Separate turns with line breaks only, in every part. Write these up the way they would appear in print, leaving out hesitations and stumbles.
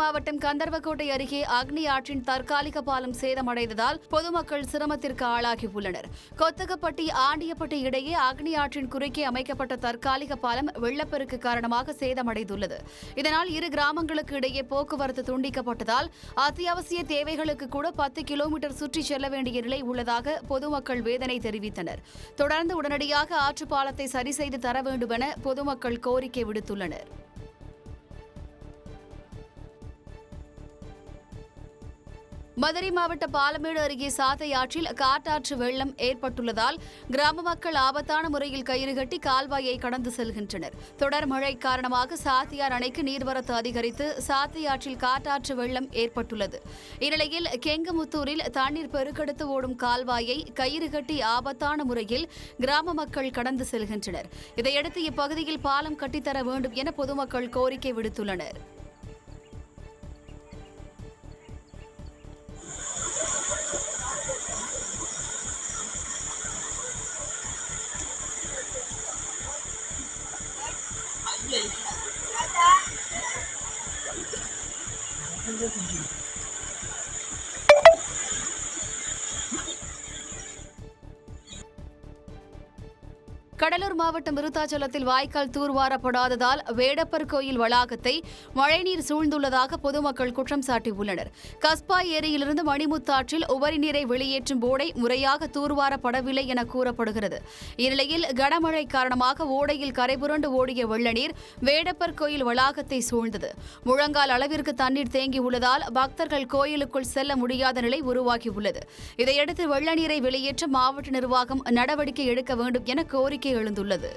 மாவட்டம் கந்தர்வக்கோட்டை அருகே அக்னி ஆற்றின் தற்காலிக பாலம் சேதமடைந்ததால் பொதுமக்கள் சிரமத்திற்கு ஆளாகியுள்ளனர். கொத்தகப்பட்டி ஆண்டியப்பட்டி இடையே அக்னி ஆற்றின் குறுக்கே அமைக்கப்பட்ட தற்காலிக பாலம் வெள்ளப்பெருக்கு காரணமாக சேதமடைந்துள்ளது. இதனால் இரு கிராமங்களுக்கு இடையே போக்குவரத்து துண்டிக்கப்பட்டதால் அத்தியாவசிய தேவைகளுக்கு கூட 10 கிலோமீட்டர் சுற்றி செல்ல வேண்டிய நிலை உள்ளதாக பொதுமக்கள் வேதனை தெரிவித்தனர். தொடர்ந்து உடனடியாக ஆற்று பாலத்தை சரி செய்து தர வேண்டும் என பொதுமக்கள் கோரிக்கை விடுத்துள்ளனர். மதுரை மாவட்ட பாலமேடு அருகே சாத்தை ஆற்றில் காட்டாற்று வெள்ளம் ஏற்பட்டுள்ளதால் கிராம மக்கள் ஆபத்தான முறையில் கயிறு கட்டி கால்வாயை கடந்து செல்கின்றனர். தொடர் மழை காரணமாக சாத்தியார் அணைக்கு நீர்வரத்து அதிகரித்து சாத்தை ஆற்றில் காட்டாற்று வெள்ளம் ஏற்பட்டுள்ளது. இந்நிலையில் கெங்கமுத்தூரில் தண்ணீர் பெருக்கெடுத்து ஓடும் கால்வாயை கயிறு கட்டி ஆபத்தான முறையில் கிராம மக்கள் கடந்து செல்கின்றனர். இதையடுத்து இப்பகுதியில் பாலம் கட்டித்தர வேண்டும் என பொதுமக்கள் கோரிக்கை விடுத்துள்ளனர். கடலூர் மாவட்டம் விருத்தாச்சலத்தில் வாய்க்கால் தூர்வாரப்படாததால் வேடப்பர் கோயில் வளாகத்தை மழைநீர் சூழ்ந்துள்ளதாக பொதுமக்கள் குற்றம் சாட்டியுள்ளனர். கஸ்பா ஏரியிலிருந்து மணிமுத்தாற்றில் உபரி நீரை வெளியேற்றும் ஓடை முறையாக தூர்வாரப்படவில்லை என கூறப்படுகிறது. இந்நிலையில் கனமழை காரணமாக ஓடையில் கரைபுரண்டு ஓடிய வெள்ளநீர் வேடப்பர் கோயில் வளாகத்தை சூழ்ந்தது. முழங்கால் அளவிற்கு தண்ணீர் தேங்கியுள்ளதால் பக்தர்கள் கோயிலுக்குள் செல்ல முடியாத நிலை உருவாகியுள்ளது. இதையடுத்து வெள்ளநீரை வெளியேற்ற மாவட்ட நிர்வாகம் நடவடிக்கை எடுக்க வேண்டும் என கோரிக்கை எழுந்துள்ளது.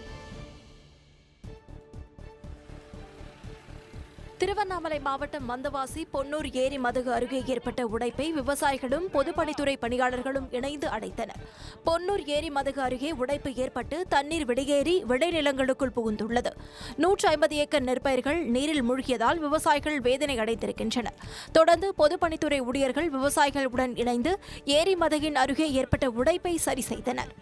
திருவண்ணாமலை மாவட்டம் மந்தவாசி பொன்னூர் ஏரி மதகு அருகே ஏற்பட்ட உடைப்பை விவசாயிகளும் பொதுப்பணித்துறை பணியாளர்களும் இணைந்து அடைத்தனர். பொன்னூர் ஏரி மதகு அருகே உடைப்பு ஏற்பட்டு தண்ணீர் வெளியேறி விளைநிலங்களுக்குள் புகுந்துள்ளது. 150 ஏக்கர் நெற்பயிர்கள் நீரில் மூழ்கியதால் விவசாயிகள் வேதனை அடைந்திருக்கின்றனர். தொடர்ந்து பொதுப்பணித்துறை ஊழியர்கள் விவசாயிகளுடன் இணைந்து ஏரி மதகின் அருகே ஏற்பட்ட உடைப்பை சரி செய்தனர்.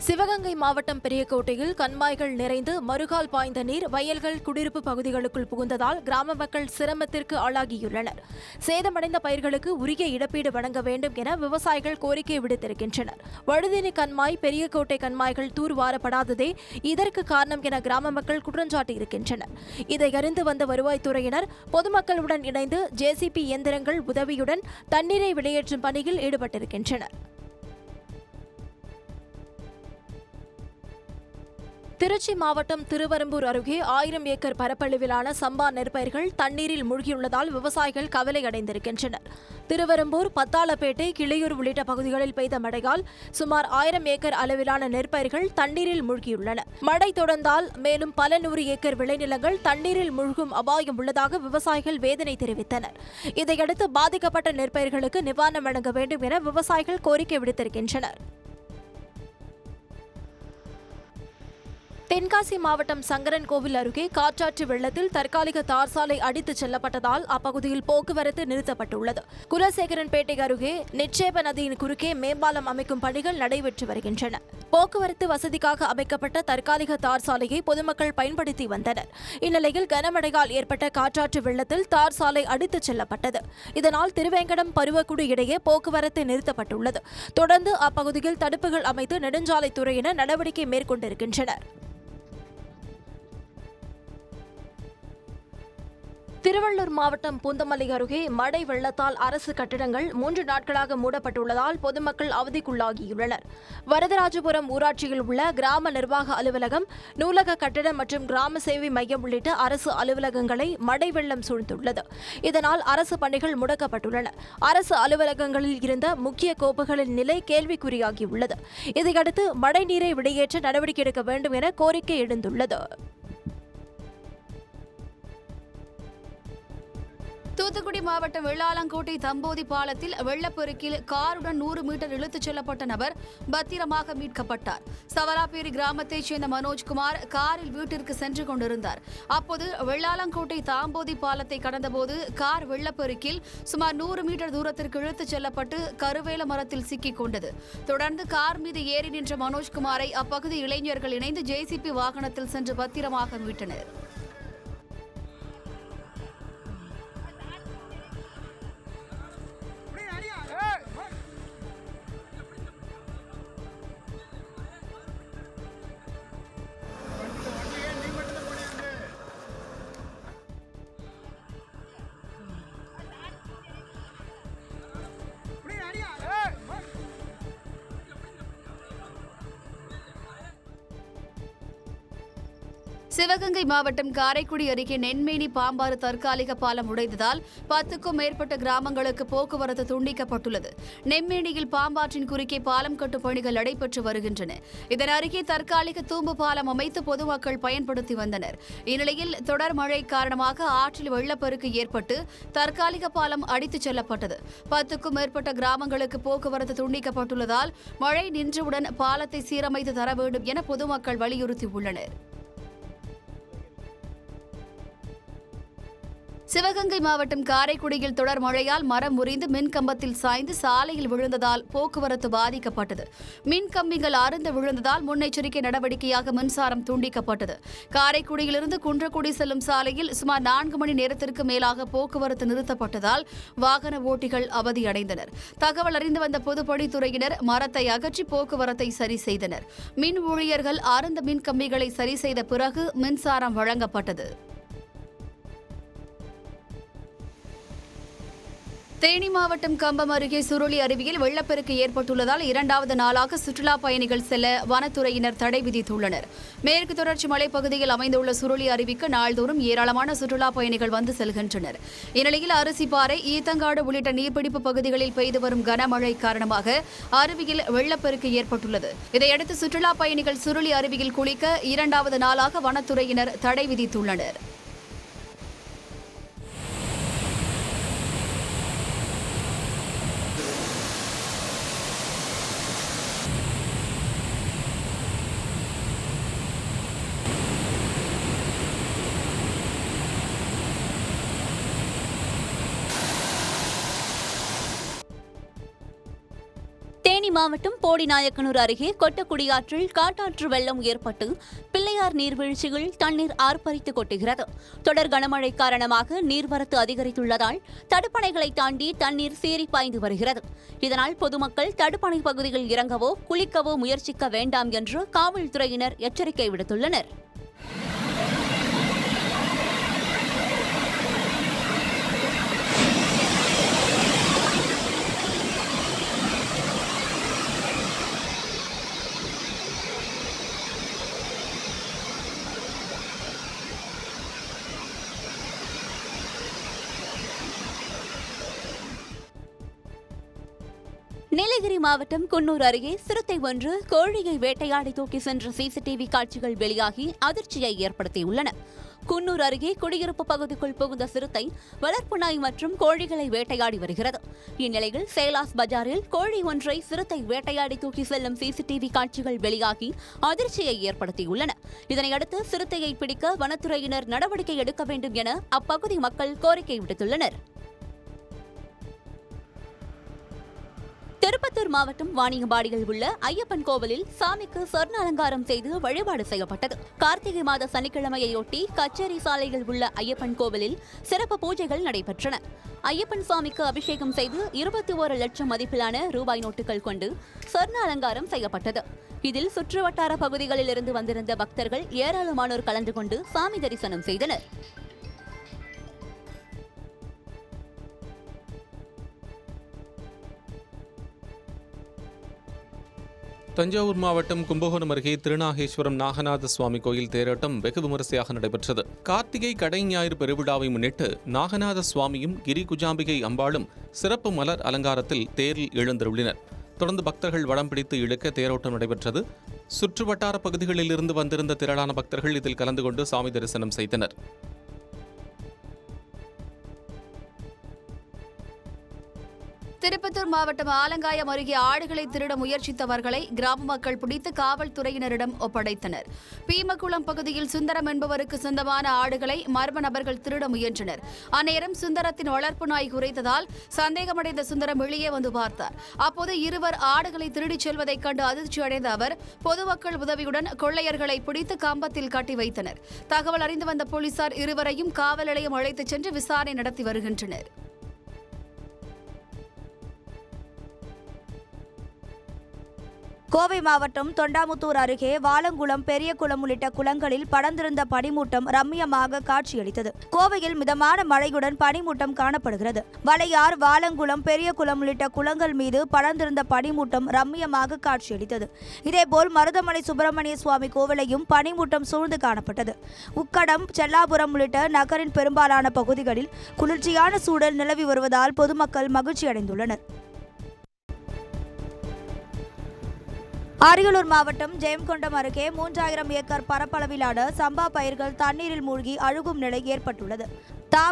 சிவகங்கை மாவட்டம் பெரியகோட்டையில் கண்மாய்கள் நிறைந்து மறுகால் பாய்ந்த நீர் வயல்கள் குடியிருப்பு பகுதிகளுக்குள் புகுந்ததால் கிராம மக்கள் சிரமத்திற்கு ஆளாகியுள்ளனர். சேதமடைந்த பயிர்களுக்கு உரிய இழப்பீடு வழங்க வேண்டும் என விவசாயிகள் கோரிக்கை விடுத்திருக்கின்றனர். வழுதினி கண்மாய் பெரியகோட்டை கண்மாய்கள் தூர்வாரப்படாததே இதற்கு காரணம் என கிராம மக்கள் குற்றஞ்சாட்டியிருக்கின்றனர். இதை அறிந்து வந்த வருவாய்த்துறையினர் பொதுமக்களுடன் இணைந்து ஜேசிபி இயந்திரங்கள் உதவியுடன் தண்ணீரை வெளியேற்றும் பணியில் ஈடுபட்டிருக்கின்றனர். திருச்சி மாவட்டம் திருவரம்பூர் அருகே 1000 ஏக்கர் பரப்பளவிலான சம்பா நெற்பயிர்கள் தண்ணீரில் மூழ்கியுள்ளதால் விவசாயிகள் கவலை அடைந்திருக்கின்றனர். திருவரம்பூர், பத்தாளப்பேட்டை, கிளியூர் உள்ளிட்ட பகுதிகளில் பெய்த மழையால் சுமார் 1000 ஏக்கர் அளவிலான நெற்பயிர்கள் தண்ணீரில் மூழ்கியுள்ளன. மழை தொடர்ந்தால் மேலும் பல 100 ஏக்கர் விளைநிலங்கள் தண்ணீரில் மூழ்கும் அபாயம் உள்ளதாக விவசாயிகள் வேதனை தெரிவித்தனர். இதையடுத்து பாதிக்கப்பட்ட நெற்பயிர்களுக்கு நிவாரணம் வழங்க வேண்டும் என விவசாயிகள் கோரிக்கை விடுத்திருக்கின்றனர். தென்காசி மாவட்டம் சங்கரன்கோவில் அருகே காற்றாற்று வெள்ளத்தில் தற்காலிக தார் சாலை அடித்துச் செல்லப்பட்டதால் அப்பகுதியில் போக்குவரத்து நிறுத்தப்பட்டுள்ளது. குலசேகரன்பேட்டை அருகே நிட்சேப நதியின் குறுக்கே மேம்பாலம் அமைக்கும் பணிகள் நடைபெற்று வருகின்றன. போக்குவரத்து வசதிக்காக அமைக்கப்பட்ட தற்காலிக தார் சாலையை பொதுமக்கள் பயன்படுத்தி வந்தனர். இந்நிலையில் கனமழையால் ஏற்பட்ட காற்றாற்று வெள்ளத்தில் தார் சாலை அடித்துச் செல்லப்பட்டது. இதனால் திருவேங்கடம் பருவக்குடி இடையே போக்குவரத்து நிறுத்தப்பட்டுள்ளது. தொடர்ந்து அப்பகுதியில் தடுப்புகள் அமைத்து நெடுஞ்சாலைத்துறையினர் நடவடிக்கை மேற்கொண்டிருக்கின்றனர். திருவள்ளூர் மாவட்டம் பூந்தமல்லி அருகே மழை வெள்ளத்தால் அரசு கட்டிடங்கள் 3 நாட்களாக மூடப்பட்டுள்ளதால் பொதுமக்கள் அவதிக்குள்ளாகியுள்ளனர். வரதராஜபுரம் ஊராட்சியில் உள்ள கிராம நிர்வாக அலுவலகம், நூலக கட்டிடம் மற்றும் கிராம சேவை மையம் உள்ளிட்ட அரசு அலுவலகங்களை மழை வெள்ளம் சூழ்ந்துள்ளது. இதனால் அரசு பணிகள் முடக்கப்பட்டுள்ளன. அரசு அலுவலகங்களில் இருந்த முக்கிய கோப்புகளின் நிலை கேள்விக்குறியாகியுள்ளது. இதையடுத்து மழைநீரை வெளியேற்ற நடவடிக்கை எடுக்க வேண்டும் என கோரிக்கை எழுந்துள்ளது.
தூத்துக்குடி மாவட்டம் வெள்ளாளங்கோட்டை தம்போதி பாலத்தில் வெள்ளப்பெருக்கில் காருடன் 100 மீட்டர் இழுத்துச் செல்லப்பட்ட நபர் பத்திரமாக மீட்கப்பட்டார். சவலாப்பேரி கிராமத்தைச் சேர்ந்த மனோஜ்குமார் காரில் வீட்டிற்கு சென்று கொண்டிருந்தார். அப்போது வெள்ளாளங்கோட்டை தாம்போதி பாலத்தை கடந்தபோது கார் வெள்ளப்பெருக்கில் சுமார் 100 மீட்டர் தூரத்திற்கு இழுத்துச் செல்லப்பட்டு கருவேல மரத்தில் சிக்கிக் கொண்டது. தொடர்ந்து கார் மீது ஏறி நின்ற மனோஜ்குமாரை அப்பகுதி இளைஞர்கள் இணைந்து ஜேசிபி வாகனத்தில் சென்று பத்திரமாக மீட்டனர். சிவகங்கை மாவட்டம் காரைக்குடி அருகே நென்மேனி பாம்பாறு தற்காலிக பாலம் உடைந்ததால் 10க்கும் மேற்பட்ட கிராமங்களுக்கு போக்குவரத்து துண்டிக்கப்பட்டுள்ளது. நெம்மேனியில் பாம்பாற்றின் குறுக்கே பாலம் கட்டும் பணிகள் நடைபெற்று வருகின்றன. இதன் அருகே தற்காலிக தூம்பு பாலம் அமைத்து பொதுமக்கள் பயன்படுத்தி வந்தனர். இந்நிலையில் தொடர் மழை காரணமாக ஆற்றில் வெள்ளப்பெருக்கு ஏற்பட்டு தற்காலிக பாலம் அடித்துச் செல்லப்பட்டது. 10க்கும் மேற்பட்ட கிராமங்களுக்கு போக்குவரத்து துண்டிக்கப்பட்டுள்ளதால் மழை நின்றவுடன் பாலத்தை சீரமைத்து தர வேண்டும் என பொதுமக்கள் வலியுறுத்தியுள்ளனர். சிவகங்கை மாவட்டம் காரைக்குடியில் தொடர் மழையால் மரம் முறிந்து மின் கம்பத்தில் சாய்ந்து சாலையில் விழுந்ததால் போக்குவரத்து பாதிக்கப்பட்டது. மின் கம்பிகள் அறுந்து விழுந்ததால் முன்னெச்சரிக்கை நடவடிக்கையாக மின்சாரம் துண்டிக்கப்பட்டது. காரைக்குடியிலிருந்து குன்றக்குடி செல்லும் சாலையில் சுமார் 4 மணி நேரத்திற்கு மேலாக போக்குவரத்து நிறுத்தப்பட்டதால் வாகன ஓட்டிகள் அவதியடைந்தனர். தகவல் அறிந்து வந்த பொதுப்பணித்துறையினர் மரத்தை அகற்றி போக்குவரத்தை சரி செய்தனர். மின் ஊழியர்கள் அறுந்த மின் கம்பிகளை சரி செய்த பிறகு மின்சாரம் வழங்கப்பட்டது. தேனி மாவட்டம் கம்பம் அருகே சுருளி அருவியில் வெள்ளப்பெருக்கு ஏற்பட்டுள்ளதால் 2வது நாளாக சுற்றுலா பயணிகள் செல்ல வனத்துறையினர் தடை விதித்துள்ளனர். மேற்கு தொடர்ச்சி மலைப்பகுதியில் அமைந்துள்ள சுருளி அருவிக்கு நாள்தோறும் ஏராளமான சுற்றுலா பயணிகள் வந்து செல்கின்றனர். இந்நிலையில் அரிசிப்பாறை, ஈத்தங்காடு உள்ளிட்ட நீர்பிடிப்பு பகுதிகளில் பெய்து வரும் கனமழை காரணமாக அருவியில் வெள்ளப்பெருக்கு ஏற்பட்டுள்ளது. இதையடுத்து சுற்றுலா பயணிகள் சுருளி அருவியில் குளிக்க 2வது நாளாக வனத்துறையினர் தடை விதித்துள்ளனர்.
தேனி மாவட்டம் போடிநாயக்கனூர் அருகே கொட்டக்குடியாற்றில் காட்டாற்று வெள்ளம் ஏற்பட்டு பிள்ளையார் நீர்வீழ்ச்சியில் தண்ணீர் ஆர்ப்பரித்து கொட்டுகிறது. தொடர் கனமழை காரணமாக நீர்வரத்து அதிகரித்துள்ளதால் தடுப்பணைகளை தாண்டி தண்ணீர் சீறி பாய்ந்து வருகிறது. இதனால் பொதுமக்கள் தடுப்பணை பகுதியில் இறங்கவோ குளிக்கவோ முயற்சிக்க வேண்டாம் என்று காவல்துறையினர் எச்சரிக்கை விடுத்துள்ளனர். நீலகிரி மாவட்டம் குன்னூர் அருகே சிறுத்தை ஒன்று கோழியை வேட்டையாடி தூக்கி சென்ற சிசிடிவி காட்சிகள் வெளியாகி அதிர்ச்சியை ஏற்படுத்தியுள்ளன. குன்னூர் அருகே குடியிருப்பு பகுதிக்குள் புகுந்த சிறுத்தை வளர்ப்பு நாய் மற்றும் கோழிகளை வேட்டையாடி வருகிறது. இந்நிலையில் சேலாஸ் பஜாரில் கோழி ஒன்றை சிறுத்தை வேட்டையாடி தூக்கி செல்லும் சிசிடிவி காட்சிகள் வெளியாகி அதிர்ச்சியை ஏற்படுத்தியுள்ளன. இதனையடுத்து சிறுத்தையை பிடிக்க வனத்துறையினர் நடவடிக்கை எடுக்க வேண்டும் என அப்பகுதி மக்கள் கோரிக்கை விடுத்துள்ளனர். திருப்பத்தூர் மாவட்டம் வாணியம்பாடியில் உள்ள ஐயப்பன் கோவிலில் சாமிக்கு சொர்ண அலங்காரம் செய்து வழிபாடு செய்யப்பட்டது. கார்த்திகை மாத சனிக்கிழமையொட்டி கச்சேரி சாலையில் உள்ள ஐயப்பன் கோவிலில் சிறப்பு பூஜைகள் நடைபெற்றன. ஐயப்பன் சுவாமிக்கு அபிஷேகம் செய்து 21 லட்சம் மதிப்பிலான ரூபாய் நோட்டுகள் கொண்டு சொர்ண அலங்காரம் செய்யப்பட்டது. இதில் சுற்றுவட்டார பகுதிகளில் இருந்து வந்திருந்த பக்தர்கள் ஏராளமானோர் கலந்து கொண்டு சாமி தரிசனம் செய்தனர்.
தஞ்சாவூர் மாவட்டம் கும்பகோணம் அருகே திருநாகேஸ்வரம் நாகநாத சுவாமி கோயில் தேரோட்டம் வெகு விமரிசையாக நடைபெற்றது. கார்த்திகை கடை ஞாயிறு பெருவிழாவை முன்னிட்டு நாகநாத சுவாமியும் கிரி குஜாம்பிகை அம்பாளும் சிறப்பு மலர் அலங்காரத்தில் தேரில் எழுந்தருளினர். தொடர்ந்து பக்தர்கள் வடம் பிடித்து இழுக்க தேரோட்டம் நடைபெற்றது. சுற்றுவட்டார பகுதிகளில் இருந்து வந்திருந்த திரளான பக்தர்கள் இதில் கலந்து கொண்டு சாமி தரிசனம் செய்தனர்.
திருப்பத்தூர் மாவட்டம் ஆலங்காயம் அருகே ஆடுகளை திருட முயற்சித்தவர்களை கிராம மக்கள் பிடித்து காவல்துறையினரிடம் ஒப்படைத்தனர். பீமக்குளம் பகுதியில் சுந்தரம் என்பவருக்கு சொந்தமான ஆடுகளை மர்ம நபர்கள் திருட முயன்றனர். அந்நேரம் சுந்தரத்தின் வளர்ப்பு நாய் குறைத்ததால் சந்தேகமடைந்த சுந்தரம் வெளியே வந்து பார்த்தார். அப்போது இருவர் ஆடுகளை திருடிச் செல்வதைக் கண்டு அதிர்ச்சியடைந்த அவர் பொதுமக்கள் உதவியுடன் கொள்ளையர்களை பிடித்து கம்பத்தில் கட்டி வைத்தனர். தகவல் அறிந்து வந்த போலீசார் இருவரையும் காவல் நிலையம் அழைத்துச் சென்று விசாரணை நடத்தி வருகின்றனர்.
கோவை மாவட்டம் தொண்டாமுத்தூர் அருகே வாலங்குளம், பெரியகுளம் உள்ளிட்ட குளங்களில் படர்ந்திருந்த பனிமூட்டம் ரம்மியமாக காட்சியளித்தது. கோவையில் மிதமான மழையுடன் பனிமூட்டம் காணப்படுகிறது. வளையார், வாலங்குளம், பெரியகுளம் உள்ளிட்ட குளங்கள் மீது படர்ந்திருந்த பனிமூட்டம் ரம்மியமாக காட்சியளித்தது. இதேபோல் மருதமலை சுப்பிரமணிய சுவாமி கோவிலையும் பனிமூட்டம் சூழ்ந்து காணப்பட்டது. உக்கடம், செல்லாபுரம் உள்ளிட்ட நகரின் பெரும்பாலான பகுதிகளில் குளிர்ச்சியான சூழல் நிலவி வருவதால் பொதுமக்கள் மகிழ்ச்சியடைந்துள்ளனர். அரியலூர் மாவட்டம் ஜெயங்கொண்டம் அருகே 3000 ஏக்கர் பரப்பளவிலான சம்பா பயிர்கள் தண்ணீரில் மூழ்கி அழுகும் நிலை ஏற்பட்டுள்ளது.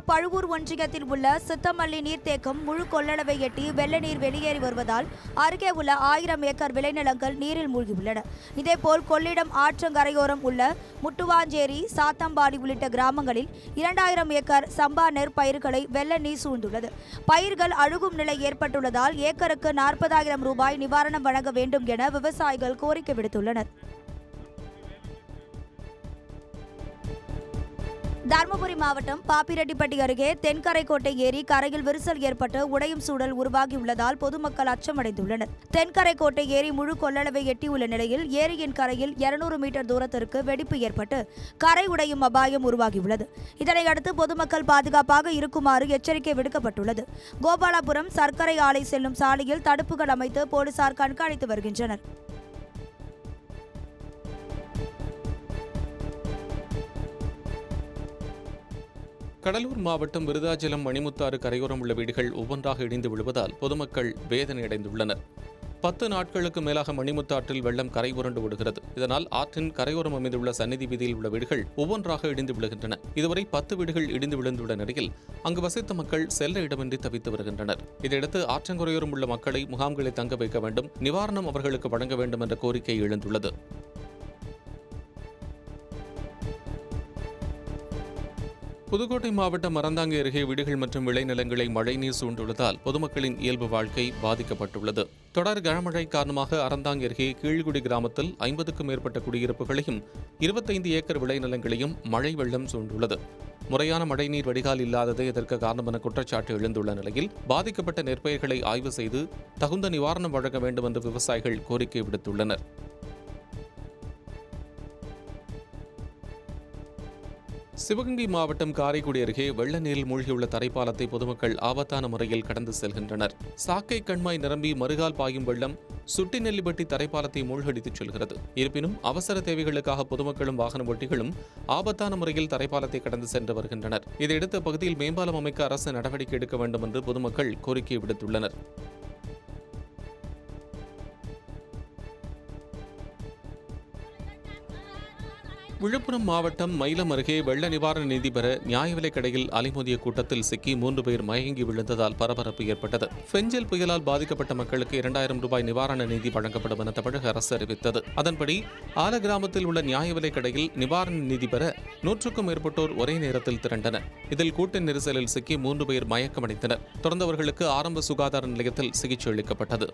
பழுவூர் ஒன்றியத்தில் உள்ள சித்தமல்லி நீர்த்தேக்கம் முழு கொள்ளளவை எட்டி வெள்ள நீர் வெளியேறி வருவதால் அருகே உள்ள 1000 ஏக்கர் விளைநிலங்கள் நீரில் மூழ்கியுள்ளன. இதேபோல் கொள்ளிடம் ஆற்றங்கரையோரம் உள்ள முட்டுவாஞ்சேரி, சாத்தம்பாடி உள்ளிட்ட கிராமங்களில் 2000 ஏக்கர் சம்பா நெற்பயிர்களை வெள்ள நீர் சூழ்ந்துள்ளது. பயிர்கள் அழுகும் நிலை ஏற்பட்டுள்ளதால் ஏக்கருக்கு 40,000 ரூபாய் நிவாரணம் வழங்க வேண்டும் என விவசாயிகள் கோரிக்கை விடுத்துள்ளனர். தருமபுரி மாவட்டம் பாப்பிரெட்டிப்பட்டி அருகே தென்கரைக்கோட்டை ஏரி கரையில் விரிசல் ஏற்பட்டு உடையும் சூழல் உருவாகியுள்ளதால் பொதுமக்கள் அச்சமடைந்துள்ளனர். தென்கரைக்கோட்டை ஏரி முழு கொள்ளளவை எட்டியுள்ள நிலையில் ஏரியின் கரையில் 200 மீட்டர் தூரத்திற்கு வெடிப்பு ஏற்பட்டு கரை உடையும் அபாயம் உருவாகியுள்ளது. இதனையடுத்து பொதுமக்கள் பாதுகாப்பாக இருக்குமாறு எச்சரிக்கை விடுக்கப்பட்டுள்ளது. கோபாலபுரம் சர்க்கரை ஆலை செல்லும் சாலையில் தடுப்புகள் அமைத்து போலீசார் கண்காணித்து வருகின்றனர்.
கடலூர் மாவட்டம் விருதாச்சலம் மணிமுத்தாறு கரையோரம் உள்ள வீடுகள் ஒவ்வொன்றாக இடிந்து விழுவதால் பொதுமக்கள் வேதனையடைந்துள்ளனர். 10 நாட்களுக்கு மேலாக மணிமுத்தாற்றில் வெள்ளம் கரை உருண்டு விடுகிறது. இதனால் ஆற்றின் கரையோரம் அமைந்துள்ள சந்நிதி வீதியில் உள்ள வீடுகள் ஒவ்வொன்றாக இடிந்து விழுகின்றன. இதுவரை 10 வீடுகள் இடிந்து விழுந்துள்ள நிலையில் அங்கு வசித்த மக்கள் செல்ல இடமின்றி தவித்து வருகின்றனர். இதையடுத்து ஆற்றங்கரையோரம் உள்ள மக்களை முகாம்களில் தங்க வைக்க வேண்டும், நிவாரணம் அவர்களுக்கு வழங்க வேண்டும் என்ற கோரிக்கை எழுந்துள்ளது. புதுக்கோட்டை மாவட்டம் அறந்தாங்கி அருகே வீடுகள் மற்றும் விளைநிலங்களை மழைநீர் சூழ்ந்துள்ளதால் பொதுமக்களின் இயல்பு வாழ்க்கை பாதிக்கப்பட்டுள்ளது. தொடர் கனமழை காரணமாக அறந்தாங்கி அருகே கீழ்குடி கிராமத்தில் 50க்கும் மேற்பட்ட குடியிருப்புகளையும் 25 ஏக்கர் விளைநிலங்களையும் மழை வெள்ளம் சூழ்ந்துள்ளது. முறையான மழைநீர் வடிகால் இல்லாததே இதற்கு காரணம் என குற்றச்சாட்டு எழுந்துள்ள நிலையில் பாதிக்கப்பட்ட நெற்பயிர்களை ஆய்வு செய்து தகுந்த நிவாரணம் வழங்க வேண்டும் என்று விவசாயிகள் கோரிக்கை விடுத்துள்ளனர். சிவகங்கை மாவட்டம் காரைக்குடி அருகே வெள்ள நீரில் மூழ்கியுள்ள தரைப்பாலத்தை பொதுமக்கள் ஆபத்தான முறையில் கடந்து செல்கின்றனர். சாக்கை கண்மாய் நிரம்பி மறுகால் பாயும் வெள்ளம் சுட்டி நெல்லிப்பட்டி தரைப்பாலத்தை மூழ்கடித்துச் செல்கிறது. இருப்பினும் அவசர தேவைகளுக்காக பொதுமக்களும் வாகன ஓட்டிகளும் ஆபத்தான முறையில் தரைப்பாலத்தை கடந்து சென்று வருகின்றனர். இதையடுத்து பகுதியில் மேம்பாலம் அமைக்க அரசு நடவடிக்கை எடுக்க வேண்டும் என்று பொதுமக்கள் கோரிக்கை விடுத்துள்ளனர். விழுப்புரம் மாவட்டம் மயிலம் அருகே வெள்ள நிவாரண நிதி பெற நியாய விலைக் கடையில் அலைமோதிய கூட்டத்தில் சிக்கி 3 பேர் மயங்கி விழுந்ததால் பரபரப்பு ஏற்பட்டது. பெஞ்சல் புயலால் பாதிக்கப்பட்ட மக்களுக்கு 2000 ரூபாய் நிவாரண நிதி வழங்கப்படும் என தமிழக அரசு அறிவித்தது. அதன்படி ஆல கிராமத்தில் உள்ள நியாய விலைக் கடையில் நிவாரண நிதி பெற 100க்கும் மேற்பட்டோர் ஒரே நேரத்தில் திரண்டனர். இதில் கூட்ட நெரிசலில் சிக்கி 3 பேர் மயக்கமடைந்தனர். தொடர்ந்தவர்களுக்கு ஆரம்ப சுகாதார நிலையத்தில் சிகிச்சை அளிக்கப்பட்டது.